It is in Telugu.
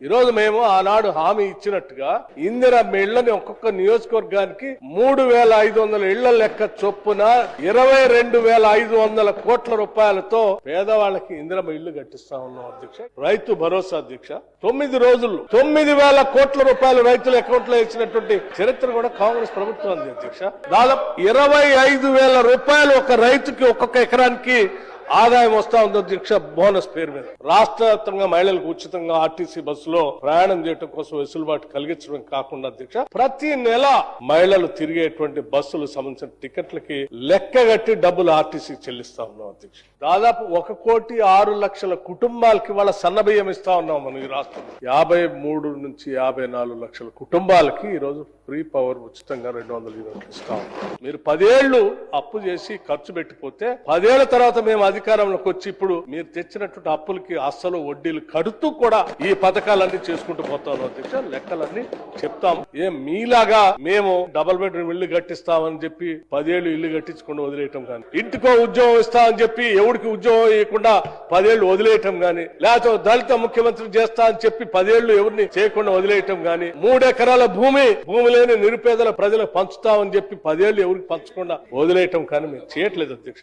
ఈ రోజు మేము ఆనాడు హామీ ఇచ్చినట్టుగా ఇందిరమ్మ ఇళ్లని ఒక్కొక్క నియోజకవర్గానికి 3,500 ఇళ్ల లెక్క చొప్పున 22,500 కోట్ల రూపాయలతో పేదవాళ్ళకి ఇందిరమ్మ ఇళ్లు కట్టిస్తా ఉన్నాం అధ్యక్ష. రైతు భరోసా అధ్యక్ష 9 రోజుల్లో 9,000 కోట్ల రూపాయలు రైతుల అకౌంట్ లో ఇచ్చినటువంటి చరిత్ర కూడా కాంగ్రెస్ ప్రభుత్వం ఉంది అధ్యక్ష. దాదాపు 25,000 రూపాయలు ఒక రైతుకి ఒక్కొక్క ఎకరానికి ఆదాయం వస్తా ఉంది అధ్యక్ష బోనస్ పేరు మీద. రాష్ట్ర వ్యాప్తంగా మహిళలకు ఉచితంగా ఆర్టీసీ బస్సులో ప్రయాణం చేయడం కోసం వెసులుబాటు కలిగించడం కాకుండా అధ్యక్ష ప్రతి నెల మహిళలు తిరిగేటువంటి బస్సులు సంబంధించిన టికెట్లకి లెక్కగట్టి డబ్బులు ఆర్టీసీ చెల్లిస్తా ఉన్నాం అధ్యక్ష. దాదాపు 1,06,00,000 కుటుంబాలకి వాళ్ళ సన్నబియ్యం ఇస్తా ఉన్నాం మనం ఈ రాష్ట్రంలో. 53 నుంచి 54 లక్షల కుటుంబాలకి ఈ రోజు ఫ్రీ పవర్ ఉచితంగా 200 యూనిట్లు ఇస్తా ఉన్నాం. మీరు 10 ఏళ్లు అప్పు చేసి ఖర్చు పెట్టిపోతే 10 ఏళ్ల తర్వాత మేము అధికారంలోకి వచ్చి ఇప్పుడు మీరు తెచ్చినటువంటి అప్పులకి అస్సలు వడ్డీలు కడుతూ కూడా ఈ పథకాలన్నీ చేసుకుంటూ పోతాం అధ్యక్ష. లెక్కలన్నీ చెప్తాం. మీలాగా మేము డబుల్ బెడ్రూమ్ ఇల్లు కట్టిస్తామని చెప్పి 10 ఏళ్లు ఇల్లు కట్టించకుండా వదిలేయటం కానీ, ఇంటికో ఉద్యోగం ఇస్తామని చెప్పి ఎవరికి ఉద్యోగం ఇవ్వకుండా 10 ఏళ్లు వదిలేయటం గాని, లేకపోతే దళిత ముఖ్యమంత్రి చేస్తా అని చెప్పి 10 ఏళ్లు ఎవరిని చేయకుండా వదిలేయటం గాని, 3 ఎకరాల భూమి లేని నిరుపేదల ప్రజలకు పంచుతామని చెప్పి 10 ఏళ్లు ఎవరికి పంచకుండా వదిలేయటం కానీ మేము చేయట్లేదు అధ్యక్ష.